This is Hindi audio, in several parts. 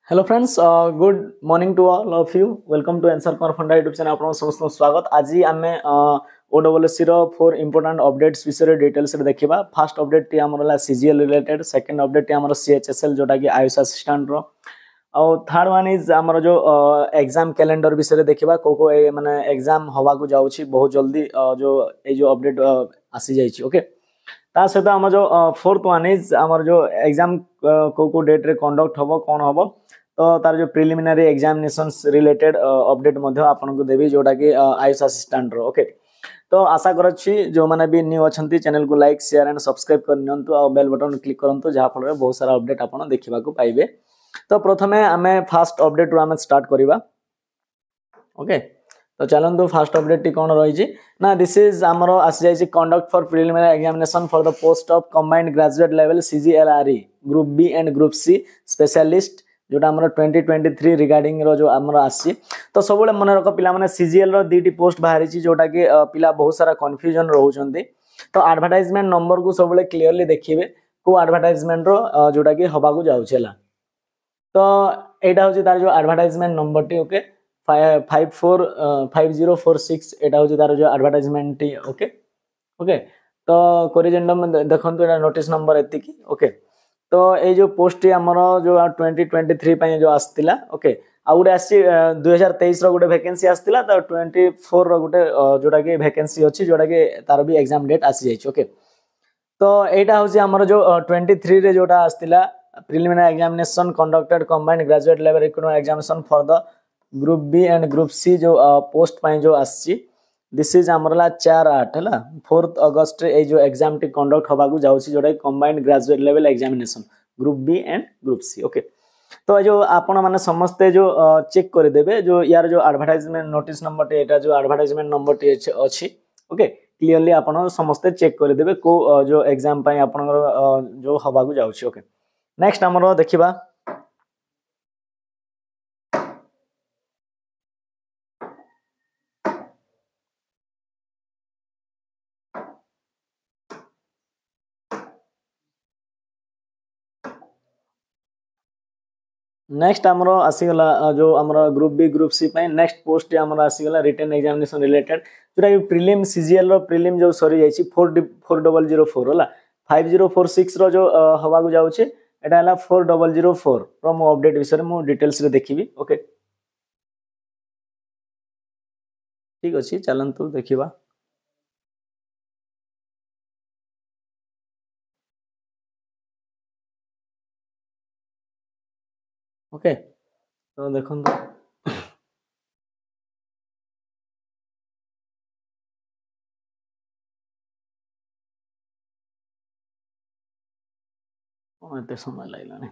Hello friends, good morning to all of you. Welcome to answer कॉर फंडा यूट्यूब चैनल आपन समस्त स्वागत। आज आमे ओडब्ल्यूएससी रो 4 इंपोर्टेंट अपडेट्स विषय डिटेल्स रे देखिबा। फर्स्ट अपडेट टी हमरला सीजीएल रिलेटेड, सेकंड अपडेट टी हमर सीएचएसएल जोटा कि आयुष असिस्टेंट रो, और थर्ड वन इज हमर जो एग्जाम कैलेंडर विषय देखिबा। को माने एग्जाम हवा को जाउची बहुत जल्दी, जो ए जो अपडेट आसी जाइची। ओके, ता सहित आम जो फोर्थ वन इज आमर जो एग्जाम को डेट रे कंडक्ट हबो कोन हबो, तो तार जो प्रिलिमिनरी एग्जामिनेशंस रिलेटेड अपडेट मध्य आपन को देबी जोटा कि आयुष असिस्टेंट रो। ओके, तो आशा करछि जो माने भी न्यू अछंती चैनल को लाइक शेयर एंड सब्सक्राइब कर नियंतु और बेल बटन क्लिक करंतु, जहा फल रे बहुत सारा अपडेट आपन देखिबा को पाइबे। तो प्रथमे आमे फर्स्ट अपडेट रो आमे स्टार्ट करिबा। ओके, तो चलंतु फर्स्ट अपडेट टी कोन रही ना, दिस इज आमर आसी जाइए conduct for preliminary examination for the post of combined graduate level CGLRE group B and group C specialist, जोटा आमर 2023 रिगार्डिंग रो जो आमर आसी। तो सब मन रख पिला माने सीजीएल रो दीटी पोस्ट बाहरी जोटा कि पिला बहुत सारा कन्फ्यूजन रहउछंती। तो एडवर्टाइजमेंट नंबर को सब क्लियरली देखिबे को एडवर्टाइजमेंट रो जोटा कि हबा को जाउछेला। तो एटा होची तार जो एडवर्टाइजमेंट नंबर टी। ओके, 5046 एटा होची तार जो एडवर्टाइजमेंट टी। ओके ओके, तो कोरिजेंडम देखंतु एटा नोटिस नंबर एति की। ओके, तो ए जो पोस्ट टी हमर जो 2023 पय जो आस्तिला। ओके, आ गुटे आसी 2023 रो गुटे वैकेंसी आस्तिला, तो 24 रो गुटे जोटा कि वैकेंसी अछि, जोटा कि तार भी एग्जाम डेट आसी जाइछ। ओके, तो एटा होची हमर जो 23 रे जोटा आस्तिला preliminary examination conducted combined graduate level recruitment examination for the group B and group C जो पोस्ट पय जो आसी। दिस इज हमरला 4/8 हला 4 अगस्त रे ए जो एग्जाम टी कंडक्ट हबा को जाउची, जोटा combined graduate level examination group B and group C. Okay, तो जो आपण माने समस्ते जो चेक कर देबे जो यार जो एडवर्टाइजमेंट नोटिस नंबर टी, एटा जो एडवर्टाइजमेंट नंबर टी अछि। ओके, क्लियरली आपण समस्ते चेक कर देबे को जो एग्जाम पय आपण जो हबा को जाउची। ओके, नेक्स्ट हमरो देखिबा। नेक्स्ट हमरो आसीगला जो हमरो ग्रुप बी ग्रुप सी पय नेक्स्ट पोस्ट हमरो आसीगला रिटन एग्जामिनेशन रिलेटेड, जोटा कि प्रीलिम सीजीएल रो प्रीलिम जो सरी जाइछि 4004 होला 5046 रो जो हवा को जाउछि, एटा हला 4004 रो मो अपडेट विषय मो डिटेल्स रे देखिबी। ओके, ठीक अछि, चलंतु देखिबा। ओके, तो देखंतु एते समय लागलानी।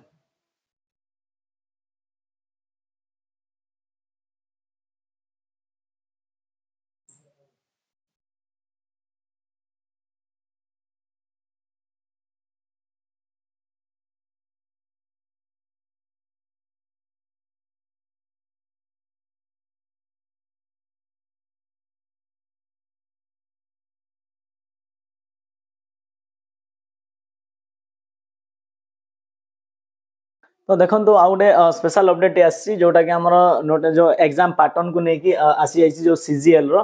तो देखो आउ गोटे स्पेशल अपडेट आसी, जोटा कि हमर जो एग्जाम पैटर्न को लेकिन आसी जाइए जो सीजीएल रो।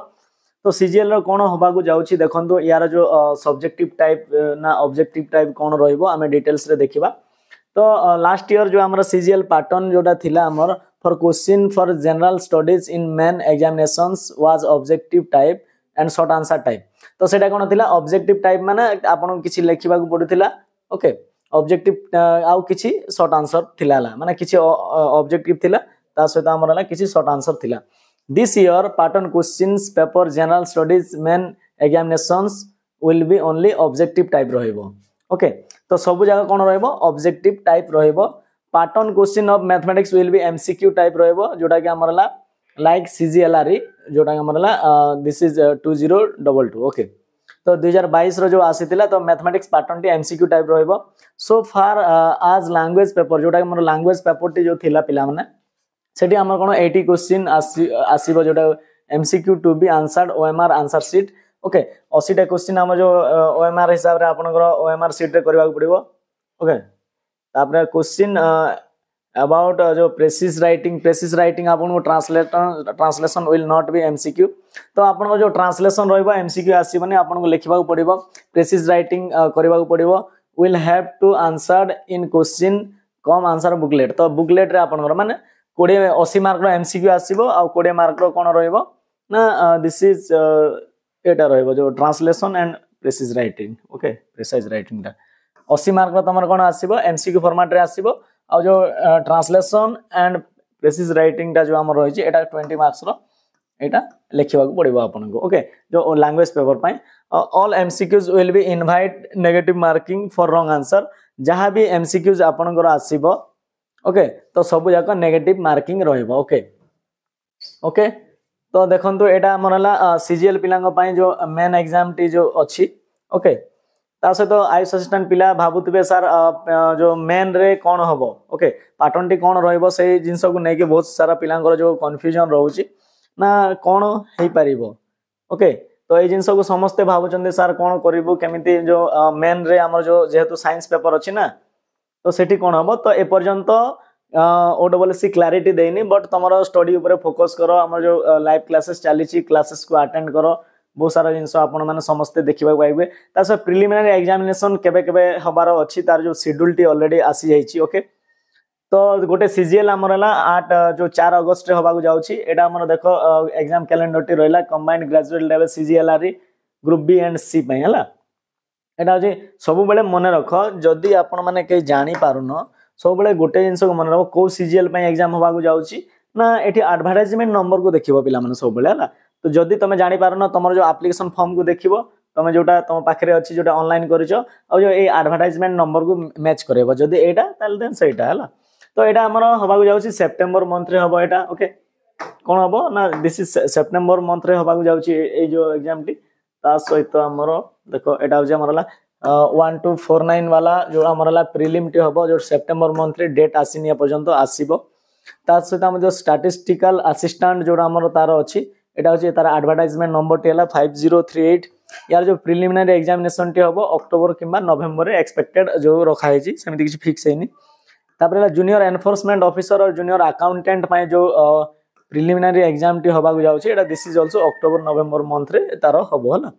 तो सीजीएल रो कौन हवा को जाउची देखो, यार जो सब्जेक्टिव टाइप ना ऑब्जेक्टिव टाइप कौन रहिबो आमे डिटेल्स रे देखिबा। तो लास्ट ईयर जो हमर सीजीएल पैटर्न जोटा थिला हमर for question for general studies in main examinations was objective type and short answer type. तो सेटा कोन थिला ऑब्जेक्टिव टाइप माने आपन किछि लेखिबा को पडुथिला। ओके, ऑब्जेक्टिव आउ किछि शॉर्ट आंसर थिला माने किछि ऑब्जेक्टिव थिला, ता सहित हमर हला किछि शॉर्ट आंसर थिला। This year pattern questions paper general studies main examinations will be only objective type रहिबो। ओके, तो सब जगह कोन रहिबो ऑब्जेक्टिव टाइप रहिबो। Pattern question of mathematics will be MCQ type रहिबो, जोटा कि हमर हला लाइक सीजीएलआरई, जोटा कि हमर हला दिस इज 2022। ओके, तो 2022 रो जो आसीतिला तो mathematics pattern T MCQ type रहिबो। सो फार आज लैंग्वेज पेपर जोटा कि हमर लैंग्वेज पेपर टी जो थिला पिला माने सेठी हमर कोन 80 क्वेश्चन आसीबो, जोटा MCQ to be answered OMR answer sheet. Okay, 80 टा क्वेश्चन हम जो ओएमआर हिसाब रे आपनकर ओएमआर शीट रे करबा को पड़िबो। ओके, तापरे क्वेश्चन अबाउट जो प्रेसिस राइटिंग आपन को translation will not B MCQ तो आपन को जो ट्रांसलेशन रहइबो एमसीक्यू आसीबनी आपन को लिखिबा को पड़िबो प्रेसिस राइटिंग करबा को पड़िबो will have to answered in question cum answer booklet तो बुकलेट रे आपन को माने 80 मार्क रो एमसीक्यू आसीबो आ 20 मार्क रो कोन रहइबो ना दिस इज एटा रहइबो जो translation and precis writing okay precise writing दा 80 मार्क रो तमर कोन आसीबो एमसीक्यू फॉर्मेट रे आसीबो आ जो ट्रांसलेशन एंड प्रेसिस राइटिंग टा जो हमर रही छै एटा 20 मार्क्स रो एटा लिखिबा को पड़िबो आपन को ओके जो लैंग्वेज पेपर पय all MCQs will be invite negative marking for wrong answer जहां भी एमसीक्यूज आपन को आसीबो ओके तो सब जाक नेगेटिव मार्किंग रहइबो ओके ओके तो देखंतु एटा हमरला सीजीएल पिलांग पय जो मेन एग्जाम टी जो अछि ओके ता सहित आयुष असिस्टेंट पिला भाबुतबे सर जो मेन रे कोन हबो ओके पैटर्न टी कोन रहइबो से जिंस को नै के बहुत सारा पिलांगर जो कंफ्यूजन रहउची ना कोन हेई परिबो ओके तो ए जिंस को समस्त भाबुचंदे सर कोन करिबो केमिति जो मेन रे हमर जो जेहेतु साइंस पेपर अछि ना तो सेठी कोन हबो तो ए पर्यंत ओडब्ल्यूसी क्लैरिटी देनी बट तमरो स्टडी ऊपर फोकस करो हमर जो लाइव क्लासेस चली छी क्लासेस को अटेंड करो बहुत सारा जिनस आपण माने समस्त देखिबा पाइबे तास प्रिलिमिनरी एग्जामिनेशन केबे केबे हबार अछि तार जो शेड्यूल टी ऑलरेडी आसी जाईची ओके तो गोटे सीजीएल हमरला 8 जो 4 अगस्त रे हबाकू जाउची एटा हमर देखो एग्जाम कैलेंडर टी रहला combined graduate level CGLR group B and C पय हला एटा जे सब बेले मन रख जदी आपण माने के जानि पारुनो सब बेले गोटे जिंस को मन रख को सीजीएल पय एग्जाम हबाकू जाउची ना एठी एडवर्टाइजमेंट नंबर को देखिबो पिला माने सब बेले हला तो जदी तमे जानि पारनो तमर जो एप्लीकेशन फॉर्म को देखिबो तमे जोटा तम पाखरे अछि जोटा ऑनलाइन करिचो आ जो ए एडवर्टाइजमेंट नंबर को मैच करेबो जदी एटा ताल देन सेटा हला तो एटा हमर हबाकू जाउची सितंबर मंथ रे हबो एटा ओके कोन हबो ना दिस इज सितंबर मंथ रे हबाकू जाउची ए जो एग्जाम टी ता सहित हमर देखो एटा होजे हमरला 1249 वाला जो हमरला प्रीलिम टी हबो जो सितंबर मंथ रे डेट आसीनी ए पर्यंत आसीबो ता सहित हम जो स्टैटिस्टिकल असिस्टेंट जो हमर तार अछि एटा होची तार एडवर्टाइजमेंट नंबर टी हला 5038 यार जो प्रिलिमिनरी एग्जामिनेशन टी हबो अक्टोबर किबा नवंबर रे एक्सपेक्टेड जो रखा हेची सेमिति किछ फिक्स हेनी तापरे जूनियर एनफोर्समेंट ऑफिसर और जूनियर अकाउंटेंट पय जो प्रिलिमिनरी एग्जाम टी हबाकू जाउची एटा this is also October November month रे तार हबो हला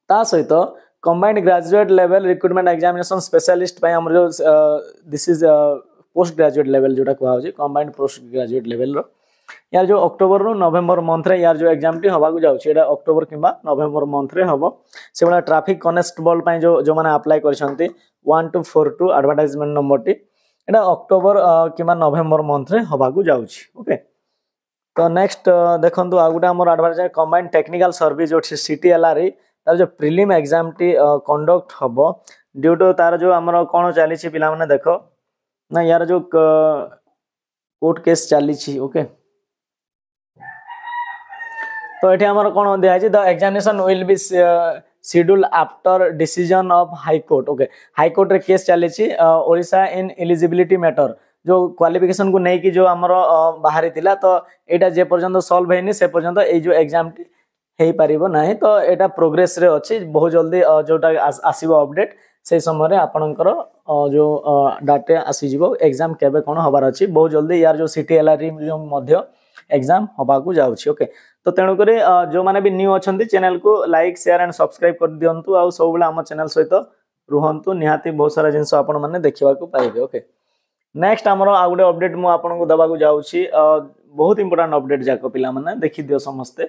ता सहित combined graduate level recruitment examination specialist पय हमर जो this is post graduate level जोटा कहवा होची कंबाइंड पोस्ट ग्रेजुएट लेवल रो यार जो अक्टोबर रो नवंबर मंथ रे यार जो एग्जाम टी हबाकू जाउची एटा अक्टोबर किबा नवंबर मंथ रे हबो से वाला ट्रैफिक कांस्टेबल पय जो माने अप्लाई करछंती 1242 एडवर्टाइजमेंट नंबर टी एटा अक्टोबर किबा नवंबर मंथ रे हबाकू जाउची ओके तो नेक्स्ट देखंतु आ गुटा हमर एडवर्टाइज कंबाइंड टेक्निकल सर्विस जो सीटीएलआर तार जो प्रीलिम एग्जाम टी कंडक्ट हबो ड्यू टू तार जो हमर कोन चली छी पिला माने देखो ना यार जो कोर्ट केस चली छी ओके तो एठी हमर कोन दिया छि the examination will be schedule after decision of high court okay high court रे केस चली छी ओडिशा इन एलिजिबिलिटी मैटर जो क्वालिफिकेशन को नै कि जो हमर बाहरी थिला तो एटा जे पर्यंत सॉल्व हेनी से पर्यंत ए जो एग्जाम टी हेई परिबो नाही तो एटा प्रोग्रेस रे अछि बहुत जल्दी जोटा आसीबो अपडेट से समय रे आपनकर जो डाटा आसी जिवो एग्जाम केबे कोन हबार अछि बहुत जल्दी यार जो सीटीएलआर जो मध्य एग्जाम हबाकू जाउछि ओके तो तेणु करे जो माने भी न्यू अछंती चैनल को लाइक शेयर एंड सब्सक्राइब कर दियंतु आ सब बेला हम चैनल सहित रुहंतु निहाती बहुत सारा जिंस आपण माने देखिबा को पाइबे ओके नेक्स्ट हमरो आ गुडे अपडेट मु आपण को दबा को जाउछि बहुत इंपोर्टेंट अपडेट जाको पिला माने देखि दियो समस्ते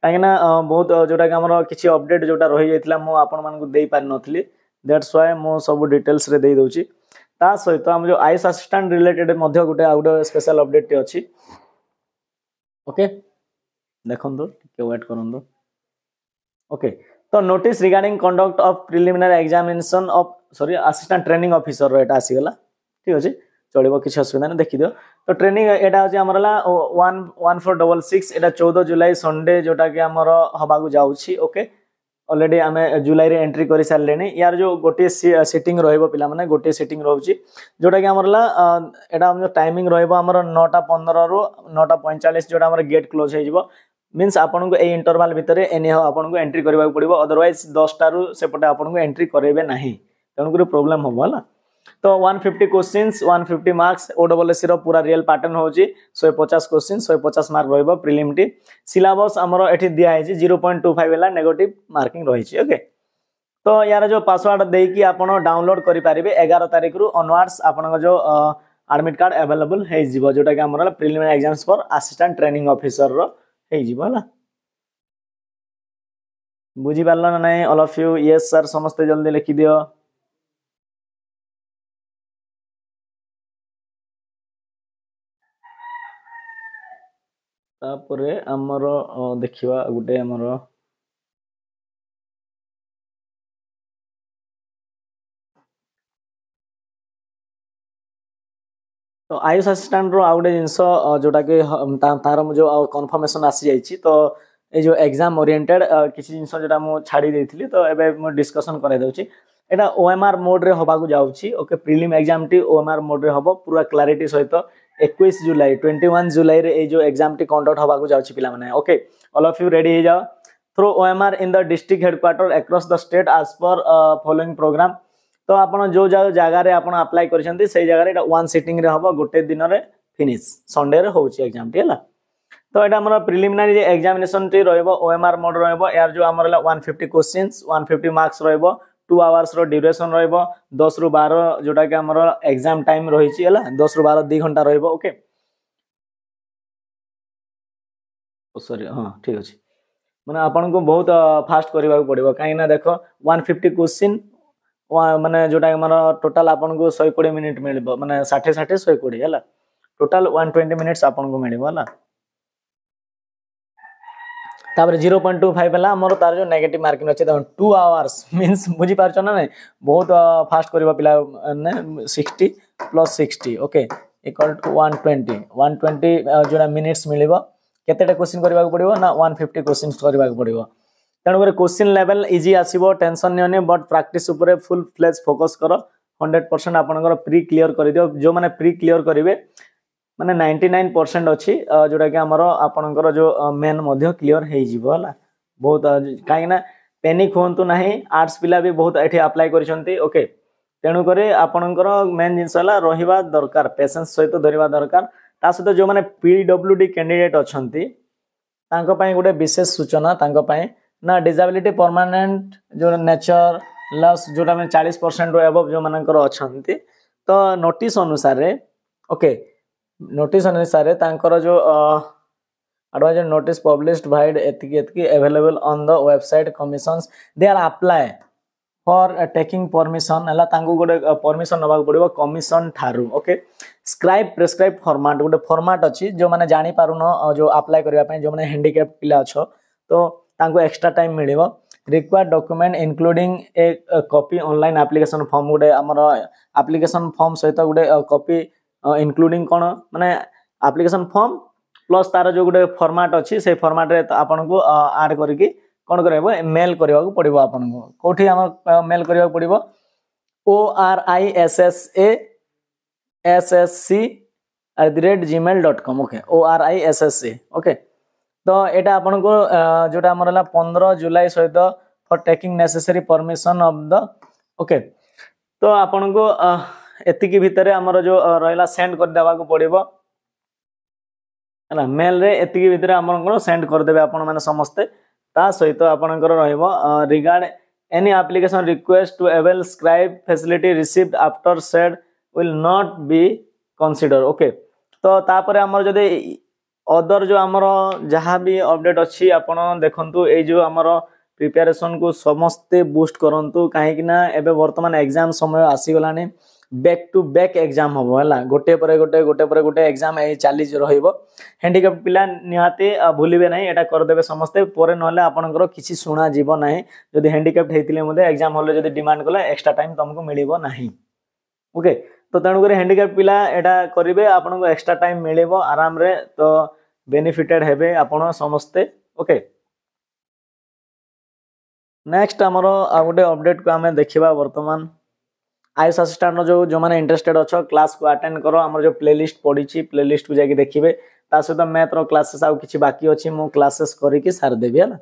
काहेना बहुत जोटा कि हमरो किछि अपडेट जोटा रहि जायतिला मु आपण मान को देई पार नथली दैट्स व्हाई मु सब डिटेल्स रे देई दोछि ता सहित हम जो आईएएस असिस्टेंट रिलेटेड मध्य गुटे आ गुडे स्पेशल अपडेट टे अछि ओके देखंदो के वेट करंदो ओके तो notice regarding conduct of preliminary examination of sorry assistant training officer रो एटा आसी गला ठीक अछि चलिबो किछ असुविधा नै देखि दियो तो ट्रेनिंग एटा अछि हमरला 1466 एटा 14 जुलाई संडे जोटा कि हमर हबागु जाउछि ओके ऑलरेडी हमें जुलाई रे एंट्री करि सारलेनी यार जो गोटे सेटिंग रहइबो पिला माने गोटे सेटिंग रहउछि जोटा कि हमरला एटा हम टाइमिंग रहइबो हमर 9:15 रो 9:45 जोटा हमर गेट क्लोज हे जिवो मींस आपन को ए इंटरवल भितरे एनी हाउ आपन को एंट्री करबा पड़िबो अदरवाइज 10 टा रु सेपटे आपन को एंट्री करेबे नाही तन को प्रॉब्लम होबो हला तो 150 क्वेश्चंस 150 मार्क्स ओडब्ल्यूएससी रो पूरा रियल पैटर्न होची 150 क्वेश्चन 150 मार्क रहइबो प्रीलिम टी सिलेबस हमरो एठी दिया है 0.25 वाला नेगेटिव मार्किंग रही छी ओके। तो यार जो पासवर्ड दे कि आपण डाउनलोड करि पारिबे 11 तारिख रु ऑनवर्ड्स आपण जो एडमिट कार्ड अवेलेबल हे जिवो जोटा कि हमर preliminary exams for assistant training officer रो हे जिवो हला बुझी पारलो ना नहीं all of you yes sir समस्त जल्दी लिखि दियो। तापरे हमर देखिबा गुटे हमर तो आयुष असिस्टेंट रो आउटे जिनस जोटा कि तार जो कन्फर्मेशन आसी जाइछि तो ए जो एग्जाम ओरिएंटेड किछि जिनस जोटा मु छाडी देथिली तो एबे मु डिस्कशन करै दउछि एटा ओएमआर मोड रे होबा को जाउछि ओके प्रीलिम एग्जाम टी ओएमआर मोड रे होबो पूरा क्लैरिटी सहित 21 जुलाई 21 जुलाई रे ए जो एग्जाम टी कंडक्ट होबा को जाउछि पिला माने okay all of you ready हो जाओ through OMR in the district headquarter across the state as per following programme. तो आपण जो जगह रे आपण अप्लाई करछंती सेही जगह रे एटा वन सिटिंग रे होबो गोटे दिन रे फिनिश संडे रे होउची एग्जाम टी हला। तो एटा हमर प्रिलिमिनरी एग्जामिनेशन टी रहइबो ओएमआर मोड रहइबो यार जो हमर 150 क्वेश्चंस 150 मार्क्स रहइबो 2 आवर्स रो ड्यूरेशन रहइबो 10 रु 12 जोटा कि हमर एग्जाम टाइम रहिची हला 10 रु 12 2 घंटा रहइबो ओके ओ सॉरी हां ठीक अछि माने आपण को बहुत फास्ट करबा को पड़िबो काई ना देखो 150 क्वेश्चन माने जोटा हमर टोटल आपण को 120 मिनिट मिलबो माने 60 60 120 हला टोटल 120 मिनिट्स आपण को मिलबो हला। तापर 0.25 हला हमर तार जो नेगेटिव मार्किंग अछि 2 आवर्स मींस बुझी पारछ ना नै बहुत फास्ट करबा पिला ने 60 + 60 ओके इक्वल टू 120 120 जोटा मिनिट्स मिलबो केतेटा क्वेश्चन करबा को पड़िबो ना 150 क्वेश्चंस करबा को पड़िबो तेणु कर क्वेश्चन लेवल इजी आसीबो टेंशन नै बट प्रैक्टिस ऊपर फुल फ्लेज फोकस करो 100% आपनकर प्री क्लियर कर दियो जो माने प्री क्लियर करिवे माने 99% अछि जोटा कि हमरो आपनकर जो मेन मध्य क्लियर हे जिवो हला बहुत काई ना पैनिक होंतु नाही आर्ट्स पिला भी बहुत एठी अप्लाई करिसंती ओके तेणु करे आपनकर मेन जिंस हला रहिबा दरकार पेशेंस सहित धरिबा दरकार ता सहित जो माने पीडब्ल्यूडी कैंडिडेट अछंती तांको पई गुटे विशेष सूचना तांको पई ना डिसेबिलिटी परमानेंट जो नेचर लॉस जोटा में 40% रो अबव जो मानकर अछंती तो नोटिस अनुसार ओके नोटिस अनुसार तांकर जो एडवाइजर नोटिस पब्लिश्ड वाइड एतिकी available on the website commissions they are apply for taking permission हला तांको गोटे परमिशन नबा पड़िबो कमिशन थारू ओके स्क्राइब प्रेस्क्राइब फॉर्मेट गोटे फॉर्मेट अछि जो माने जानि पारुनो जो अप्लाई करबा पय जो माने हैंडीकैप पिला अछो तो तांको एक्स्ट्रा टाइम मिलिबो required document including a copy online application form गोटे हमर एप्लीकेशन फॉर्म सहित गोटे कॉपी इंक्लूडिंग कोन माने एप्लीकेशन फॉर्म प्लस तार जो गोटे फॉर्मेट अछि से फॉर्मेट रे आपन को ऐड करके कोन करबो मेल करबा को पड़िबो आपन को कोठी हम मेल करबा को पड़िबो orissassa@gmail.com ओके orissassa ओके तो एटा आपन को जोटा हमरला 15 जुलाई सहित for taking necessary permission of the okay तो आपन को एतिकी भितरे हमर जो रहला सेंड कर देबा को पड़िबो हला मेल रे एतिकी भितरे हमन को सेंड कर देबे आपन माने समस्त ता सहित आपन को रहइबो regard any application request to avail scribe facility received after said will not be consider okay तो तापरे हमर जदे अदर जो हमर जहां भी अपडेट अछि आपण देखंतु ए जो हमर प्रिपरेशन को समस्त बूस्ट करंतु काहे कि ना एबे वर्तमान एग्जाम समय आसी गलानी बैक टू बैक एग्जाम होबो हला गोटे पर गोटे एग्जाम ए चैलेंज रहिबो हैंडीकैप पिला निहाते भूलिबे नाही एटा कर देबे समस्त परे नले आपनकर किछि सुना जीवो नाही जदी हैंडीकैप हेतिले मते एग्जाम हॉल जदी डिमांड कले एक्स्ट्रा टाइम तुमको मिलिबो नाही ओके तो तेणु कर हैंडीकैप पिला एटा करिवे आपनको एक्स्ट्रा टाइम मिलिबो आराम रे तो बेनिफिटेड हेबे आपण समस्त ओके नेक्स्ट हमरो आ गोटे अपडेट को हमें देखिबा वर्तमान आयुष असिस्टेंट जो माने इंटरेस्टेड अछो क्लास को अटेंड करो हमर जो प्लेलिस्ट पड़ी छी प्लेलिस्ट को जाके देखिबे ता सहित मैथ रो क्लासेस आ किछि बाकी अछि मो क्लासेस करि कि सार देबी हला।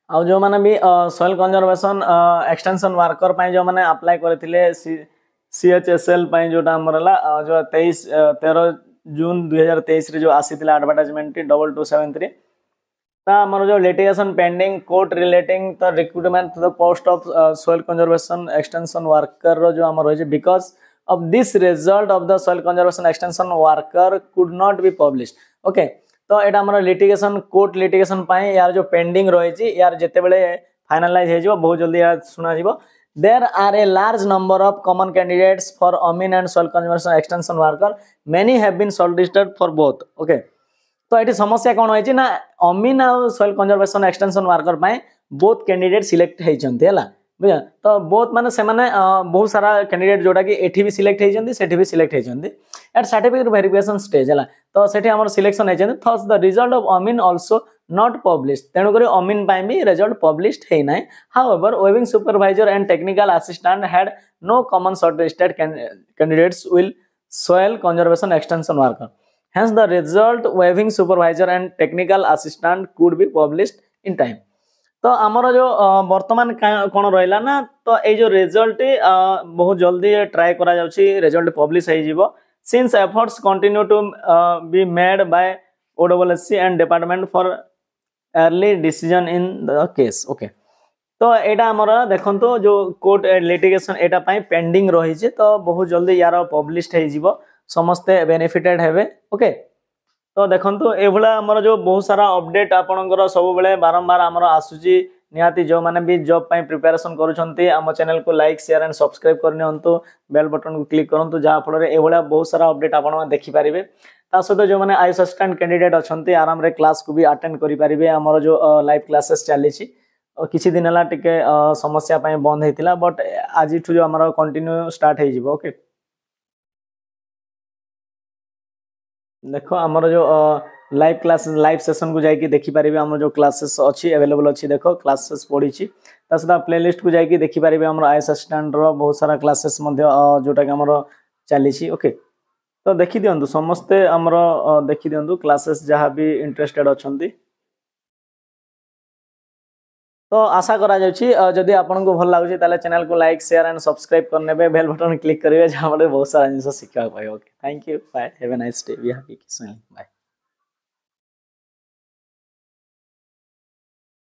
आ जो माने भी सॉइल कंजर्वेशन एक्सटेंशन वर्कर पई जो माने अप्लाई करथिले सीएचएसएल पई जोटा हमरला जो 13 जून 2023 रे जो आसीतिला एडवर्टाइजमेंट 2273 ता हमर जो litigation pending court relating the recruitment to the post of soil conservation extension worker रो जो हमर होय छै because of this result of the soil conservation extension worker could not be published. Okay, तो एटा हमर लिटिगेशन कोर्ट लिटिगेशन पाए यार जो पेंडिंग रही छी यार जते बेले फाइनलाइज हे जो बहुत जल्दी यार सुना जीवो. There are a large number of common candidates for amine and soil conservation extension worker. Many have been shortlisted for both. Okay, तो एटी समस्या कोन होय छी ना amine और soil conservation extension worker पाए both candidate select हे छन्ते हला बुझा. तो बहुत माने से माने बहुत सारा कैंडिडेट जोटा कि एठी भी सिलेक्ट हे जंदी सेठी भी सिलेक्ट हे जंदी एट सर्टिफिकेट वेरिफिकेशन स्टेज हला. तो सेठी हमर सिलेक्शन हे जंदी thus the result of Amin also not published. तेनु करी अमीन पाई भी रिजल्ट पब्लिश्ड हे नै. However weaving supervisor and technical assistant had no common shortlisted candidates will soil conservation extension worker. Hence the result weaving supervisor and technical assistant could be published in time. तो आमर जो वर्तमान कौन रहा ना तो ये जो रिजल्ट बहुत जल्दी ट्राए करा जाउछि रिजल्ट पब्लिश हो जीवो since efforts continue to be made by OWSC and department for early decision in the case. Okay, तो एटा हमर देखंतो जो कोर्ट लिटिगेशन एटा पई पेंडिंग रही छै तो बहुत जल्दी यार पब्लिश हो जीवो समस्ते बेनिफिटेड हेबे. ओके, तो देखो एभला आमर जो बहुत सारा अपडेट आपनकर सब बेले बारंबार आमर आसुची निहाती जो माने भी जॉब पई प्रिपरेशन करूछंती आम चैनल को लाइक शेयर एंड सब्सक्राइब करने हंतु बेल बटन को क्लिक करंतु जहा फल रे एभला बहुत सारा अपडेट आपन देखि पारिबे. ता सहित जो माने आईएएस असिस्टेंट कैंडिडेट अछंती आराम रे क्लास को भी अटेंड करि पारिबे. आमर जो लाइव क्लासेस चली छी किछि दिन हला टिके समस्या पई बंद हेतिला बट आज ठु जो आमर कंटिन्यू स्टार्ट हे जिवो. ओके, देखो आमर जो लाइव क्लास लाइव सेशन को जाइए देखि पारिबे आमर जो क्लासेस अच्छी अवेलेबल अच्छी देखो क्लासेस पढ़ी ता सदा प्लेलिस्ट को जाइए देखि पारिबे आमर आईएएस असिस्टेंट रो बहुत सारा क्लासेस मध्य जोटा कि आमर चली. ओके, तो देखि दियंतु समस्ते आमर देखि दियंतु क्लासेस जहाँ भी इंटरेस्टेड अछंती. तो आशा करा जाउछि जदि आपन को भल लागुछि ताले चैनल को लाइक शेयर एंड सब्सक्राइब करने पे बेल बटन क्लिक करिवे जहाँ बहुत सारा जिंस शिखा पाइबे. Okay, thank you, bye, have a nice day, be happy, bye.